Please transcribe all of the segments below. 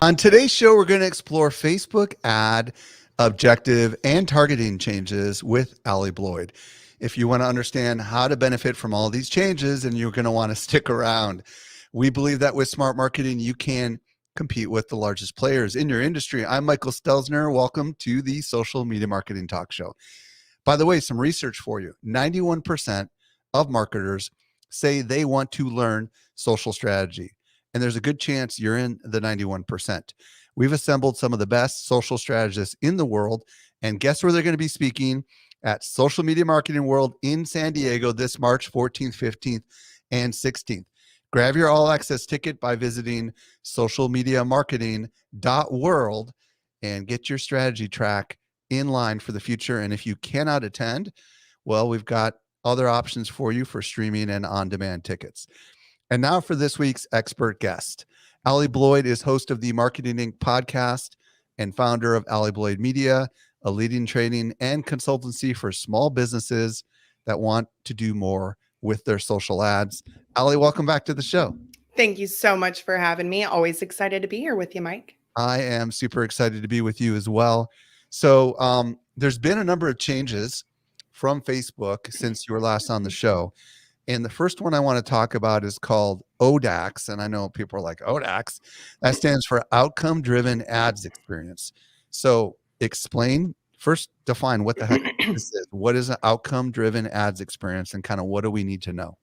On today's show, we're going to explore Facebook ad objective and targeting changes with Ali Bloyd. If you want to understand how to benefit from all these changes, and you're going to want to stick around. We believe that with smart marketing, you can compete with the largest players in your industry. I'm Michael Stelzner. Welcome to the Social Media Marketing Talk Show. By the way, some research for you. 91% of marketers say they want to learn social strategy. And there's a good chance you're in the 91%. We've assembled some of the best social strategists in the world. And guess where they're going to be speaking? At Social Media Marketing World in San Diego this March 14th, 15th, and 16th. Grab your all access ticket by visiting socialmediamarketing.world and get your strategy track in line for the future. And if you cannot attend, well, we've got other options for you for streaming and on-demand tickets. And now for this week's expert guest. Ali Bloyd is host of the Marketing Inc. podcast and founder of Ali Bloyd Media, a leading training and consultancy for small businesses that want to do more with their social ads. Ali, welcome back to the show. Thank you so much for having me. Always excited to be here with you, Mike. I am super excited to be with you as well. So there's been a number of changes from Facebook since you were last on the show. And the first one I want to talk about is called ODAX. And I know people are like, ODAX? That stands for Outcome Driven Ads Experience. So first define what the heck this is. What is an outcome driven ads experience and kind of what do we need to know?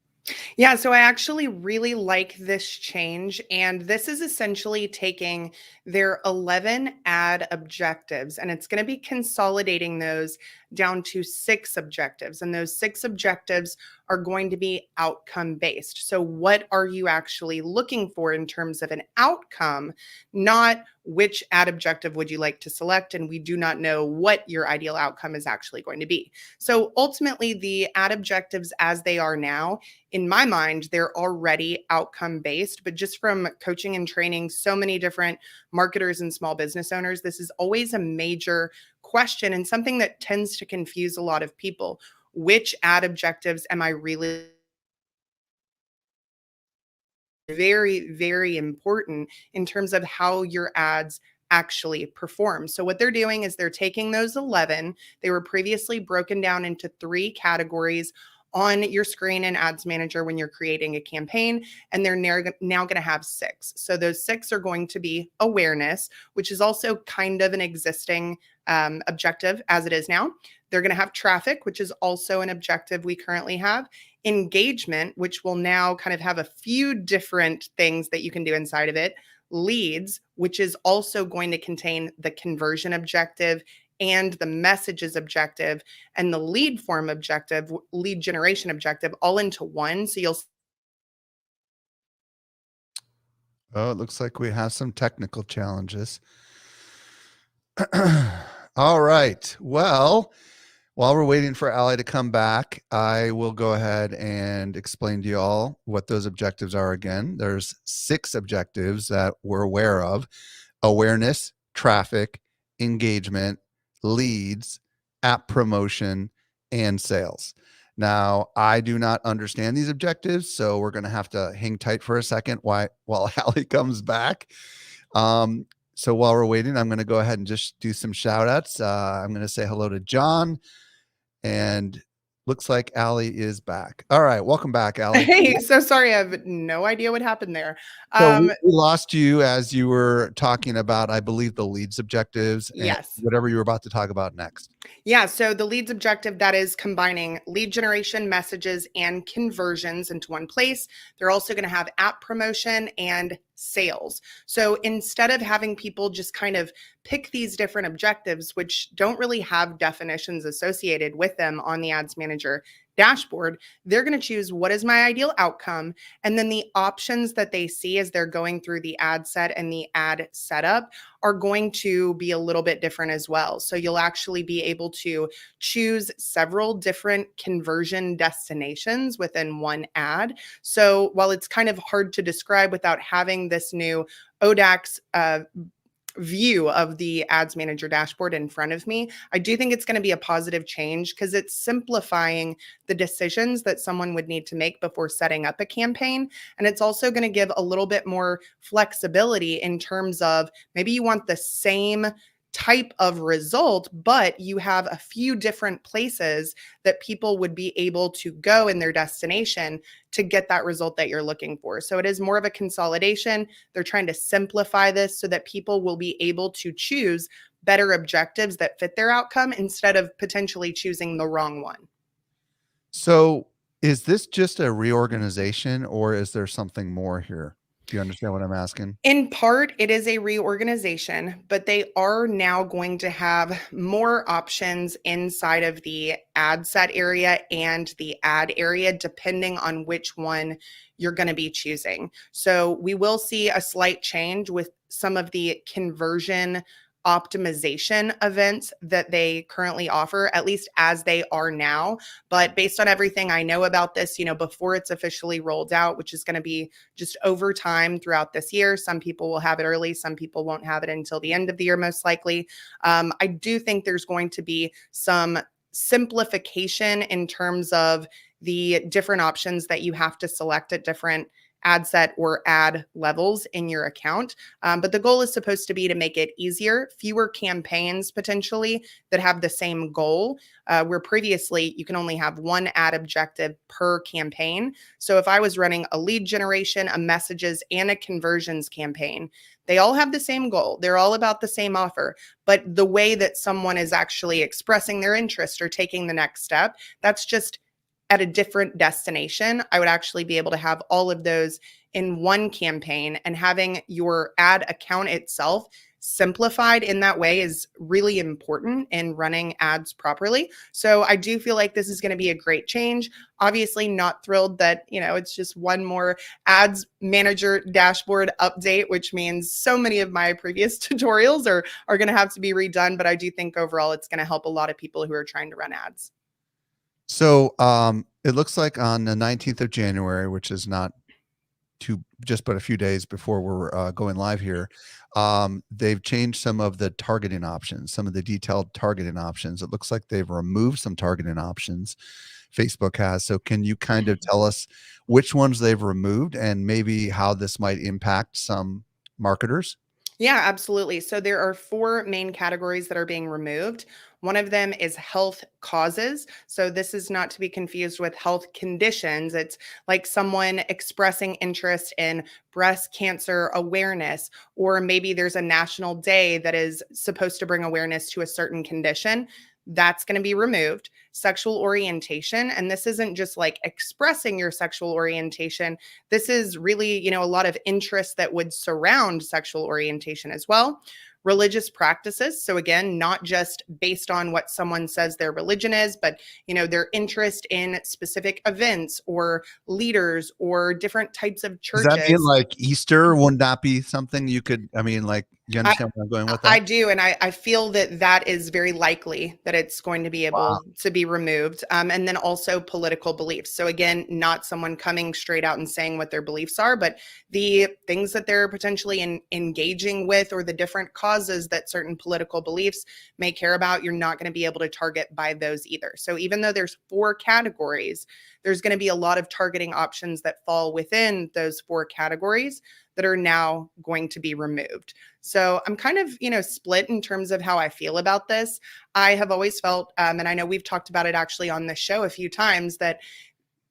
Yeah, so I actually really like this change. And this is essentially taking their 11 ad objectives and it's going to be consolidating those down to 6 objectives. And those 6 objectives are going to be outcome based. So, what are you actually looking for in terms of an outcome, not which ad objective would you like to select? And we do not know what your ideal outcome is actually going to be. So, ultimately, the ad objectives as they are now, in my mind, they're already outcome based, but just from coaching and training so many different marketers and small business owners, this is always a major question and something that tends to confuse a lot of people. Which ad objectives am I really very, very important in terms of how your ads actually perform. So what they're doing is they're taking those 11, they were previously broken down into 3 categories on your screen in Ads Manager when you're creating a campaign, and they're now going to have 6. So those 6 are going to be awareness, which is also kind of an existing objective as it is now. They're going to have traffic, which is also an objective we currently have. Engagement, which will now kind of have a few different things that you can do inside of it. Leads, which is also going to contain the conversion objective and the messages objective and the lead form objective, lead generation objective, all into one. So you'll Oh, it looks like we have some technical challenges. All right. Well, while we're waiting for Ali to come back, I will go ahead and explain to you all what those objectives are again. There's 6 objectives that we're aware of: awareness, traffic, engagement, leads, app promotion, and sales. Now, I do not understand these objectives, so we're going to have to hang tight for a second while Ali comes back. So while we're waiting, I'm going to go ahead and just do some shout outs. I'm going to say hello to John, and looks like Ali is back. All right. Welcome back, Ali. Hey, so sorry. I have no idea what happened there. So we lost you as you were talking about, I believe, the leads objectives and Yes. whatever you were about to talk about next. Yeah, so the leads objective, that is combining lead generation, messages, and conversions into one place. They're also going to have app promotion and sales. So instead of having people just kind of pick these different objectives, which don't really have definitions associated with them on the Ads Manager dashboard, they're going to choose what is my ideal outcome. And then the options that they see as they're going through the ad set and the ad setup are going to be a little bit different as well. So you'll actually be able to choose several different conversion destinations within one ad. So while it's kind of hard to describe without having this new ODAX view of the ads manager dashboard in front of me, I do think it's going to be a positive change because it's simplifying the decisions that someone would need to make before setting up a campaign. And it's also going to give a little bit more flexibility in terms of maybe you want the same type of result, but you have a few different places that people would be able to go in their destination to get that result that you're looking for. So it is more of a consolidation. They're trying to simplify this so that people will be able to choose better objectives that fit their outcome instead of potentially choosing the wrong one. So is this just a reorganization or is there something more here? Do you understand what I'm asking? In part, it is a reorganization, but they are now going to have more options inside of the ad set area and the ad area, depending on which one you're going to be choosing. So we will see a slight change with some of the conversion optimization events that they currently offer, at least as they are now. But based on everything I know about this, before it's officially rolled out, which is going to be just over time throughout this year, some people will have it early, some people won't have it until the end of the year, most likely. I do think there's going to be some simplification in terms of the different options that you have to select at different ad set or ad levels in your account. But the goal is supposed to be to make it easier, fewer campaigns potentially that have the same goal, where previously you can only have one ad objective per campaign. So if I was running a lead generation, a messages, and a conversions campaign, they all have the same goal. They're all about the same offer. But the way that someone is actually expressing their interest or taking the next step, that's just at a different destination. I would actually be able to have all of those in one campaign, and having your ad account itself simplified in that way is really important in running ads properly. So I do feel like this is going to be a great change. Obviously not thrilled that, it's just one more ads manager dashboard update, which means so many of my previous tutorials are going to have to be redone. But I do think overall it's going to help a lot of people who are trying to run ads. So it looks like on the 19th of January, which is not just but a few days before we're going live here, they've changed some of the targeting options, some of the detailed targeting options. It looks like they've removed some targeting options. Facebook has. So can you kind of tell us which ones they've removed and maybe how this might impact some marketers? Yeah, absolutely. So there are 4 main categories that are being removed. One of them is health causes. So this is not to be confused with health conditions. It's like someone expressing interest in breast cancer awareness, or maybe there's a national day that is supposed to bring awareness to a certain condition. That's going to be removed. Sexual orientation. And this isn't just like expressing your sexual orientation. This is really, a lot of interest that would surround sexual orientation as well. Religious practices. So again, not just based on what someone says their religion is, but their interest in specific events or leaders or different types of Does that mean churches. like Easter would not be something you could, you understand where I'm going with that? I do. And I feel that is very likely that it's going to be able to be removed. And then also political beliefs. So again, not someone coming straight out and saying what their beliefs are, but the things that they're potentially engaging with, or the different causes that certain political beliefs may care about, you're not going to be able to target by those either. So even though there's 4 categories, there's going to be a lot of targeting options that fall within those 4 categories that are now going to be removed. So I'm kind of, split in terms of how I feel about this. I have always felt, and I know we've talked about it actually on the show a few times, that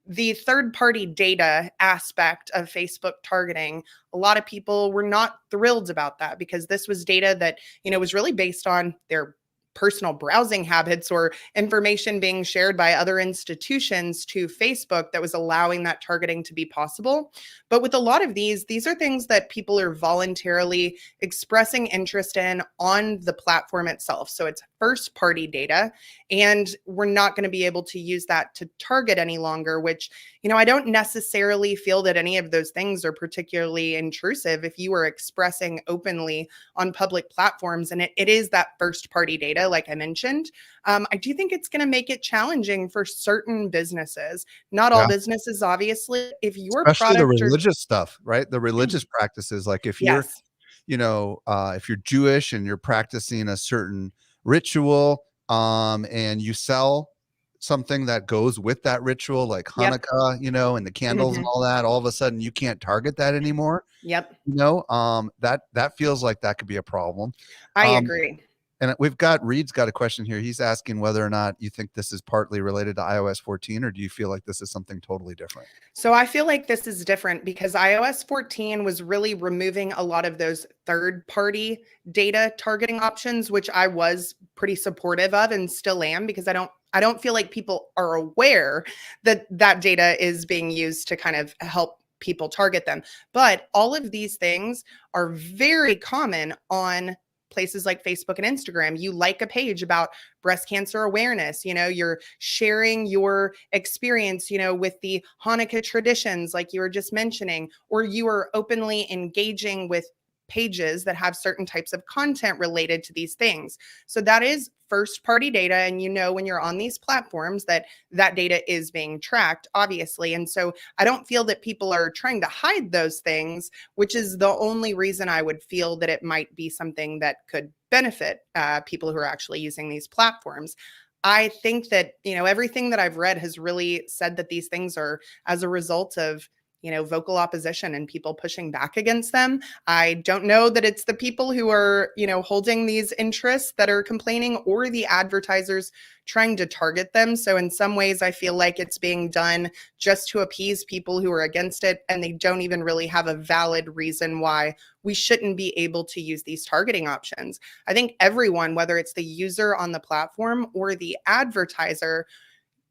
the third-party data aspect of Facebook targeting, a lot of people were not thrilled about that, because this was data that, was really based on their personal browsing habits or information being shared by other institutions to Facebook that was allowing that targeting to be possible. But with a lot of these are things that people are voluntarily expressing interest in on the platform itself. So it's first party data, and we're not going to be able to use that to target any longer, which, I don't necessarily feel that any of those things are particularly intrusive if you are expressing openly on public platforms. And it is that first party data, like I mentioned. I do think it's going to make it challenging for certain businesses, not all businesses, obviously. If your Especially the product or religious stuff, right? The religious practices, like if you're yes. if you're Jewish and you're practicing a certain ritual, and you sell something that goes with that ritual, like Yep. Hanukkah, and the candles and Hmm. all that, all of a sudden you can't target that anymore. Yep. That feels like that could be a problem. I Um, agree. and Reed's got a question here. He's asking whether or not you think this is partly related to iOS 14, or do you feel like this is something totally different? So I feel like this is different because iOS 14 was really removing a lot of those third-party data targeting options, which I was pretty supportive of and still am, because I don't feel like people are aware that that data is being used to kind of help people target them. But all of these things are very common on places like Facebook and Instagram. You like a page about breast cancer awareness, you're sharing your experience, with the Hanukkah traditions, like you were just mentioning, or you are openly engaging with pages that have certain types of content related to these things. So that is first party data. And when you're on these platforms that that data is being tracked, obviously. And so I don't feel that people are trying to hide those things, which is the only reason I would feel that it might be something that could benefit people who are actually using these platforms. I think that, everything that I've read has really said that these things are as a result of, vocal opposition and people pushing back against them. I don't know that it's the people who are, holding these interests that are complaining, or the advertisers trying to target them. So in some ways, I feel like it's being done just to appease people who are against it, and they don't even really have a valid reason why we shouldn't be able to use these targeting options. I think everyone, whether it's the user on the platform or the advertiser,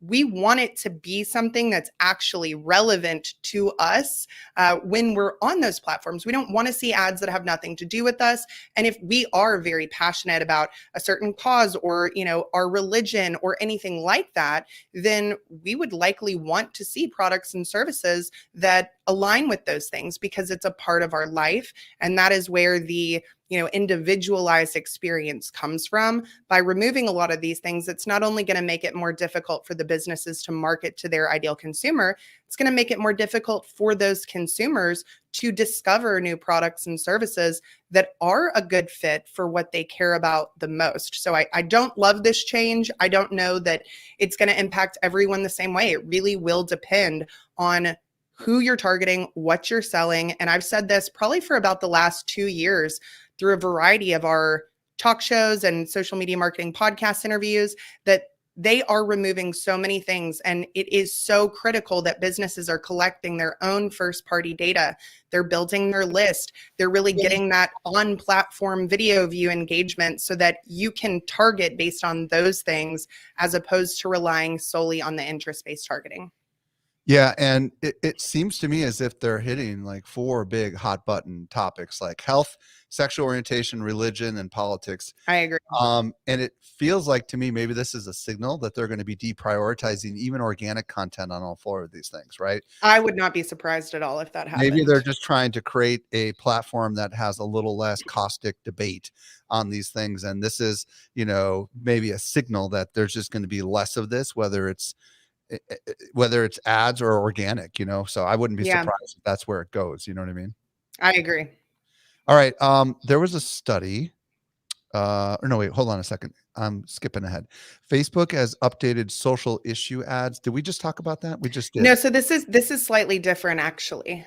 we want it to be something that's actually relevant to us when we're on those platforms. We don't want to see ads that have nothing to do with us. And if we are very passionate about a certain cause, or, our religion or anything like that, then we would likely want to see products and services that align with those things, because it's a part of our life. And that is where the individualized experience comes from. By removing a lot of these things, it's not only going to make it more difficult for the businesses to market to their ideal consumer, it's going to make it more difficult for those consumers to discover new products and services that are a good fit for what they care about the most. So I don't love this change. I don't know that it's going to impact everyone the same way. It really will depend on who you're targeting, what you're selling. And I've said this probably for about the last 2 years through a variety of our talk shows and social media marketing podcast interviews, that they are removing so many things. And it is so critical that businesses are collecting their own first party data. They're building their list. They're really getting that on platform video view engagement so that you can target based on those things, as opposed to relying solely on the interest-based targeting. Yeah, and it seems to me as if they're hitting like 4 big hot button topics, like health, sexual orientation, religion, and politics. I agree. And it feels like to me maybe this is a signal that they're going to be deprioritizing even organic content on all 4 of these things, right? I would not be surprised at all if that Maybe they're happened. just trying to create a platform that has a little less caustic debate on these things, and this is, maybe a signal that there's just going to be less of this, whether it's ads or organic, so I wouldn't be Yeah, surprised if that's where it goes. You know what I mean? I agree. All right. There was a study, or no, wait, hold on a second. I'm skipping ahead. Facebook has updated social issue ads. Did we just talk about that? We just No, did. so this is slightly different actually.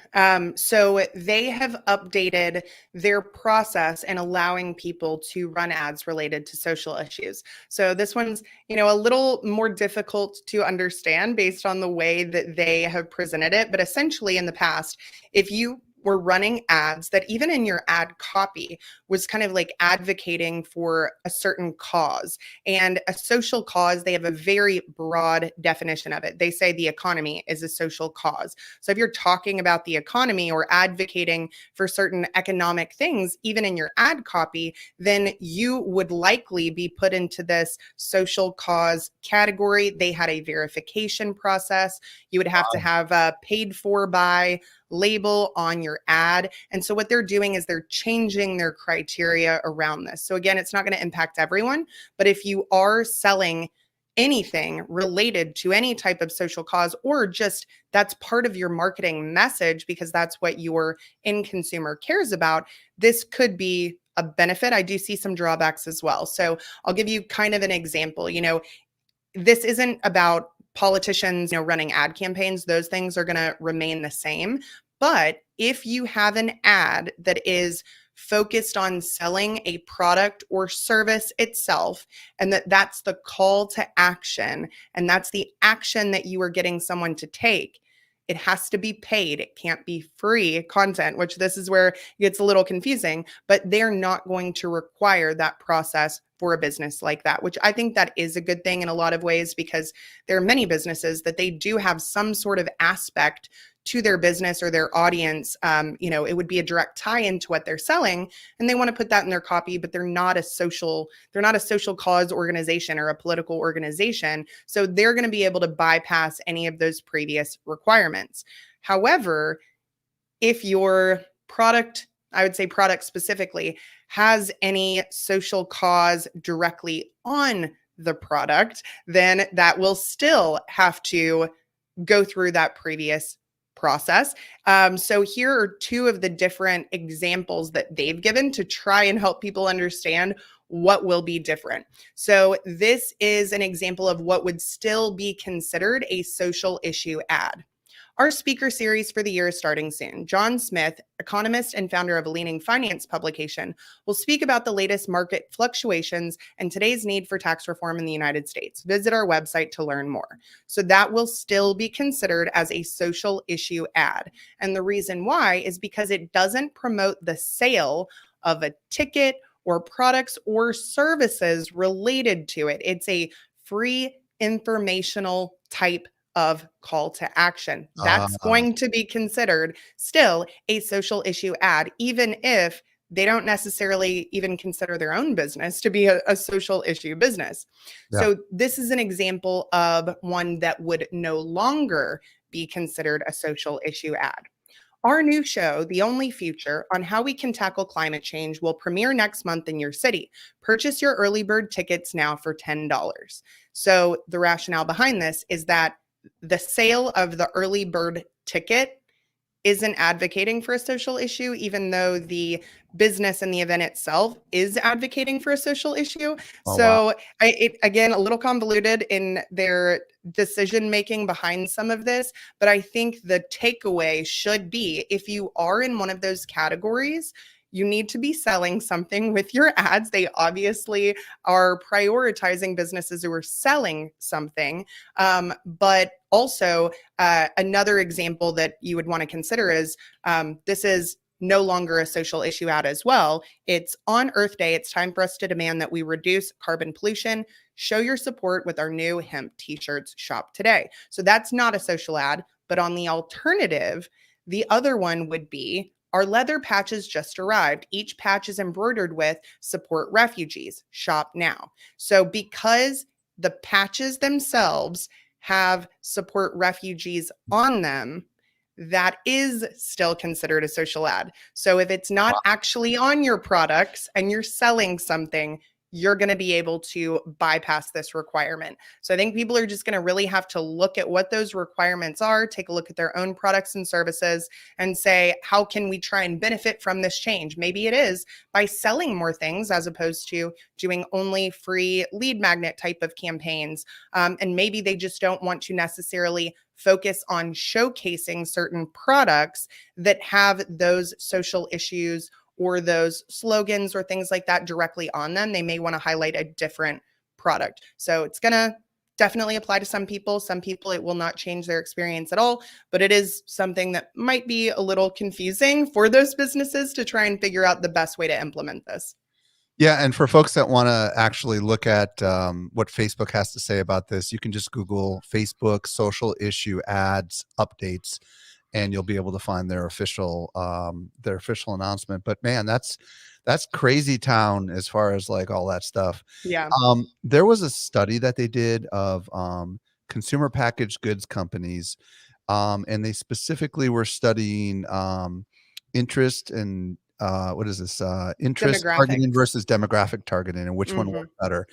So they have updated their process in allowing people to run ads related to social issues. So this one's, a little more difficult to understand based on the way that they have presented it. But essentially, in the past, if you were running ads that even in your ad copy was kind of like advocating for a certain cause, and a social cause, they have a very broad definition of it. They say the economy is a social cause. So if you're talking about the economy or advocating for certain economic things, even in your ad copy, then you would likely be put into this social cause category. They had a verification process. You would have to have a paid for by label on your ad. And so what they're doing is they're changing their criteria around this. So again, it's not going to impact everyone, but if you are selling anything related to any type of social cause, or just that's part of your marketing message because that's what your end consumer cares about, this could be a benefit. I do see some drawbacks as well. So I'll give you kind of an example. This isn't about politicians, running ad campaigns. Those things are going to remain the same. But if you have an ad that is focused on selling a product or service itself, and that's the call to action, and that's the action that you are getting someone to take, it has to be paid. It can't be free content, which this is where it gets a little confusing, but they're not going to require that process for a business like that, which I think that is a good thing in a lot of ways, because there are many businesses that they do have some sort of aspect to their business or their audience. It would be a direct tie into what they're selling, and they want to put that in their copy, but they're not a social cause organization or a political organization. So they're going to be able to bypass any of those previous requirements. However, if your product, I would say product specifically, has any social cause directly on the product, then that will still have to go through that previous process. So here are two of the different examples that they've given to try and help people understand what will be different. So this is an example of what would still be considered a social issue ad. Our speaker series for the year is starting soon. John Smith, economist and founder of a leading finance publication, will speak about the latest market fluctuations and today's need for tax reform in the United States. Visit our website to learn more. So that will still be considered as a social issue ad. And the reason why is because it doesn't promote the sale of a ticket or products or services related to it. It's a free informational type of call to action. That's going to be considered still a social issue ad, even if they don't necessarily even consider their own business to be a social issue business. Yeah. So this is an example of one that would no longer be considered a social issue ad. Our new show, The Only Future, on how we can tackle climate change will premiere next month in your city. Purchase your early bird tickets now for $10. So the rationale behind this is that the sale of the early bird ticket isn't advocating for a social issue, even though the business and the event itself is advocating for a social issue. Oh, so wow. Again, a little convoluted in their decision-making behind some of this, but I think the takeaway should be, if you are in one of those categories, you need to be selling something with your ads. They obviously are prioritizing businesses who are selling something. But also, another example that you would want to consider is this is no longer a social issue ad as well. It's on Earth Day. It's time for us to demand that we reduce carbon pollution. Show your support with our new hemp t-shirts. Shop today. So that's not a social ad, but on the alternative, the other one would be, our leather patches just arrived. Each patch is embroidered with support refugees. Shop now. So because the patches themselves have support refugees on them, that is still considered a social ad. So if it's not actually on your products and you're selling something, you're going to be able to bypass this requirement. So I think people are just going to really have to look at what those requirements are, take a look at their own products and services, and say, how can we try and benefit from this change? Maybe it is by selling more things as opposed to doing only free lead magnet type of campaigns. And maybe they just don't want to necessarily focus on showcasing certain products that have those social issues or those slogans or things like that directly on them. They may want to highlight a different product. So it's going to definitely apply to some people. Some people, it will not change their experience at all, but it is something that might be a little confusing for those businesses to try and figure out the best way to implement this. Yeah, and for folks that want to actually look at what Facebook has to say about this, you can just Google Facebook social issue ads updates, and you'll be able to find their official announcement. But man, that's crazy town as far as like all that stuff. Yeah. There was a study that they did of consumer packaged goods companies, and they specifically were studying interest and what is this? Interest targeting versus demographic targeting, and which one worked better.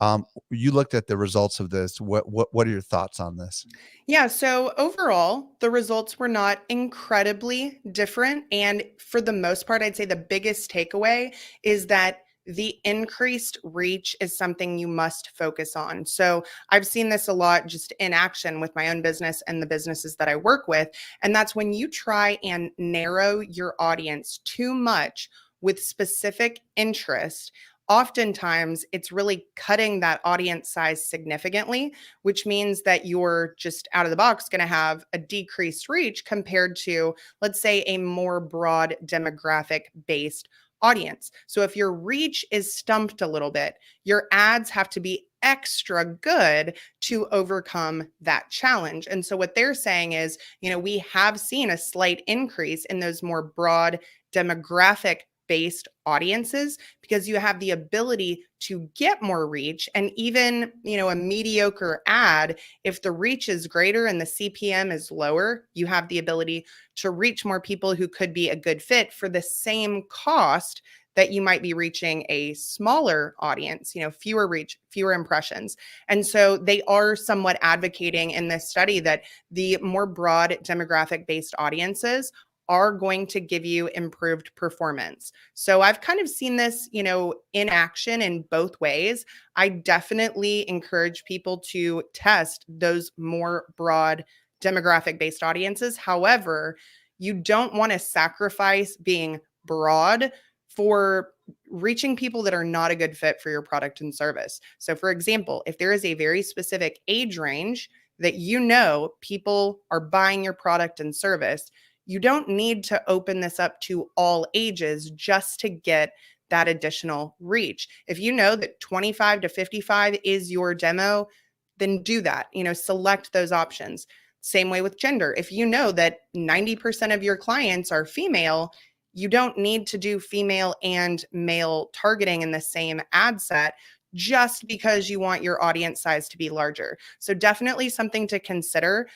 You looked at the results of this. What are your thoughts on this? Yeah, so overall, the results were not incredibly different. And for the most part, I'd say the biggest takeaway is that the increased reach is something you must focus on. So I've seen this a lot just in action with my own business and the businesses that I work with. And that's when you try and narrow your audience too much with specific interest. Oftentimes, it's really cutting that audience size significantly, which means that you're just out of the box going to have a decreased reach compared to, let's say, a more broad demographic based audience. So if your reach is stumped a little bit, your ads have to be extra good to overcome that challenge. And so what they're saying is, we have seen a slight increase in those more broad demographic based audiences because you have the ability to get more reach. And even, a mediocre ad, if the reach is greater and the CPM is lower, you have the ability to reach more people who could be a good fit for the same cost that you might be reaching a smaller audience, fewer reach, fewer impressions. And so they are somewhat advocating in this study that the more broad demographic based audiences are going to give you improved performance. So I've kind of seen this, in action in both ways. I definitely encourage people to test those more broad demographic based audiences. However, you don't want to sacrifice being broad for reaching people that are not a good fit for your product and service. So for example, if there is a very specific age range that people are buying your product and service, you don't need to open this up to all ages just to get that additional reach. If you know that 25 to 55 is your demo, then do that. Select those options. Same way with gender. If you know that 90% of your clients are female, you don't need to do female and male targeting in the same ad set just because you want your audience size to be larger. So definitely something to consider.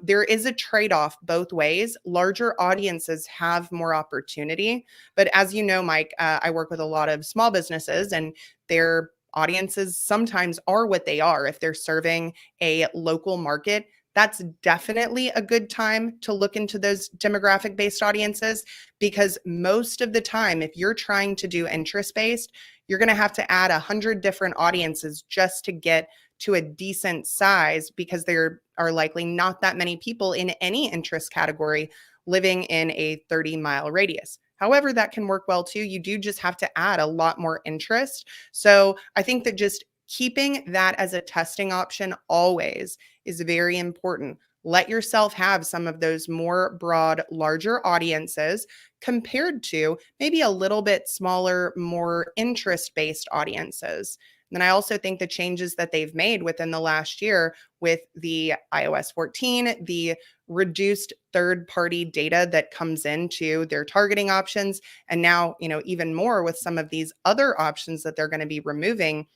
There is a trade-off both ways. Larger audiences have more opportunity, but as you know, Mike, I work with a lot of small businesses and their audiences sometimes are what they are. If they're serving a local market, that's definitely a good time to look into those demographic based audiences, because most of the time, if you're trying to do interest based, you're going to have to add 100 different audiences just to get to a decent size, because there are likely not that many people in any interest category living in a 30-mile radius. However, that can work well too. You do just have to add a lot more interest. So I think that just keeping that as a testing option always is very important. Let yourself have some of those more broad, larger audiences compared to maybe a little bit smaller, more interest-based audiences. And then I also think the changes that they've made within the last year with the iOS 14, the reduced third-party data that comes into their targeting options, and now, even more with some of these other options that they're going to be removing,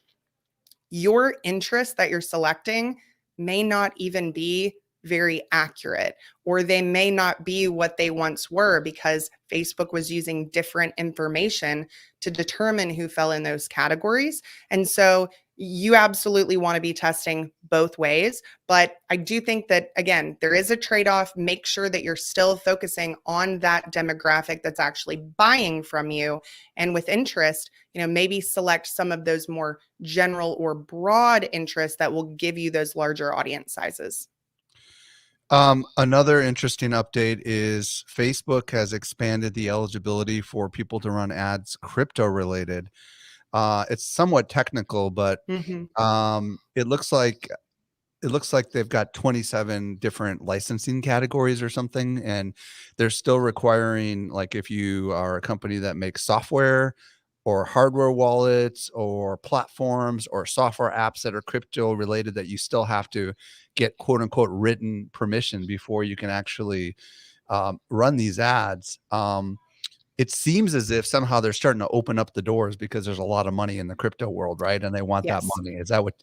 your interest that you're selecting may not even be very accurate, or they may not be what they once were because Facebook was using different information to determine who fell in those categories. And so you absolutely want to be testing both ways. But I do think that, again, there is a trade-off. Make sure that you're still focusing on that demographic that's actually buying from you. And with interest, maybe select some of those more general or broad interests that will give you those larger audience sizes. Another interesting update is Facebook has expanded the eligibility for people to run ads crypto related. It's somewhat technical, but Mhm. it looks like they've got 27 different licensing categories or something, and they're still requiring, like, if you are a company that makes software or hardware wallets or platforms or software apps that are crypto related, that you still have to get quote unquote written permission before you can actually run these ads. It seems as if somehow they're starting to open up the doors because there's a lot of money in the crypto world, right? And they want that Yes. money.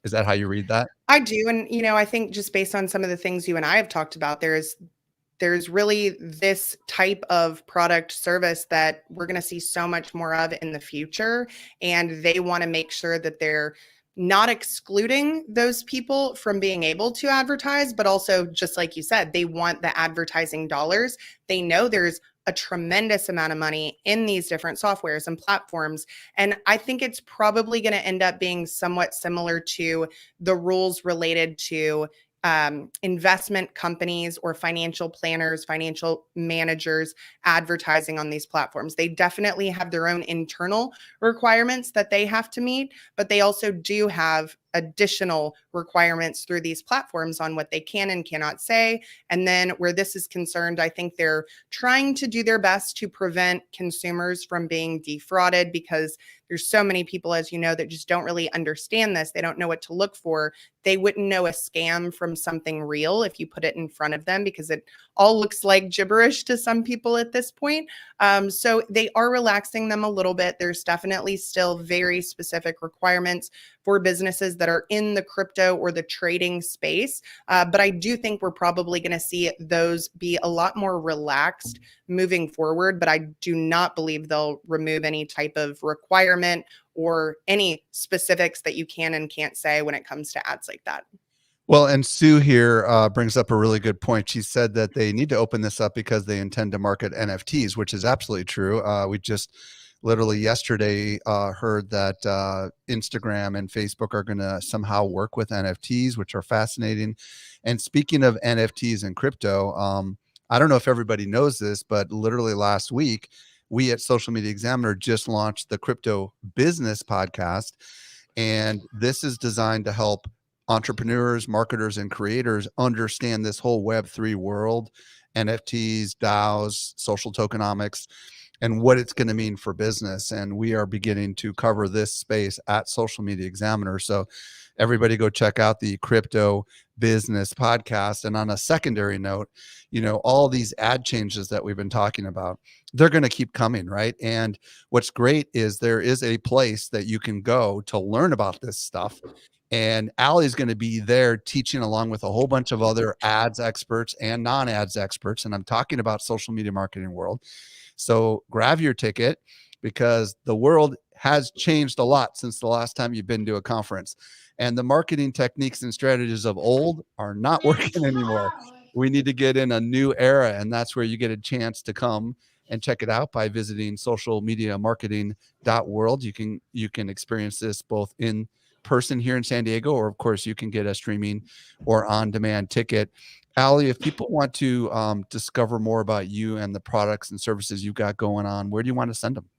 Is that how you read that? I do. And, I think just based on some of the things you and I have talked about, there's really this type of product service that we're going to see so much more of in the future. And they want to make sure that they're not excluding those people from being able to advertise, but also, just like you said, they want the advertising dollars. They know there's a tremendous amount of money in these different softwares and platforms. And I think it's probably going to end up being somewhat similar to the rules related to investment companies or financial planners, financial managers advertising on these platforms. They definitely have their own internal requirements that they have to meet, but they also do have additional requirements through these platforms on what they can and cannot say. And then where this is concerned, I think they're trying to do their best to prevent consumers from being defrauded, because there's so many people, as you know, that just don't really understand this. They don't know what to look for. They wouldn't know a scam from something real if you put it in front of them, because it all looks like gibberish to some people at this point. So they are relaxing them a little bit. There's definitely still very specific requirements for businesses that are in the crypto or the trading space. But I do think we're probably going to see those be a lot more relaxed moving forward. But I do not believe they'll remove any type of requirement or any specifics that you can and can't say when it comes to ads like that. Well, and Sue here brings up a really good point. She said that they need to open this up because they intend to market NFTs, which is absolutely true. We just literally yesterday heard that Instagram and Facebook are going to somehow work with NFTs, which are fascinating. And speaking of NFTs and crypto, I don't know if everybody knows this, but literally last week, we at Social Media Examiner just launched the Crypto Business Podcast. And this is designed to help entrepreneurs, marketers, and creators understand this whole Web3 world, NFTs, DAOs, social tokenomics, and what it's going to mean for business. And we are beginning to cover this space at Social Media Examiner. So everybody go check out the Crypto Business Podcast. And on a secondary note, all these ad changes that we've been talking about, they're going to keep coming, right? And what's great is there is a place that you can go to learn about this stuff. And Allie's going to be there teaching along with a whole bunch of other ads experts and non-ads experts. And I'm talking about social media marketing world. So grab your ticket, because the world has changed a lot since the last time you've been to a conference. And the marketing techniques and strategies of old are not working anymore. We need to get in a new era. And that's where you get a chance to come and check it out by visiting socialmediamarketing.world. You can experience this both in person here in San Diego, or of course you can get a streaming or on-demand ticket. Allie, if people want to discover more about you and the products and services you've got going on, where do you want to send them?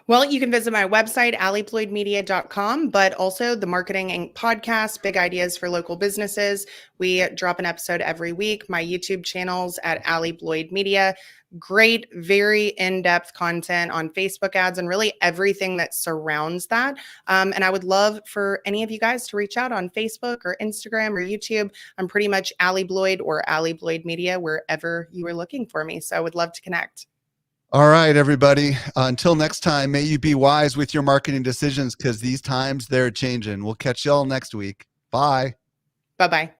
Well, you can visit my website, alliebloydmedia.com, but also the Marketing Inc. podcast, Big Ideas for Local Businesses. We drop an episode every week. My YouTube channels at Allie Bloyd Media. Great, very in-depth content on Facebook ads and really everything that surrounds that. And I would love for any of you guys to reach out on Facebook or Instagram or YouTube. I'm pretty much Allie Bloyd or Allie Bloyd Media, wherever you are looking for me. So I would love to connect. All right, everybody. Until next time, may you be wise with your marketing decisions, because these times they're changing. We'll catch y'all next week. Bye. Bye-bye.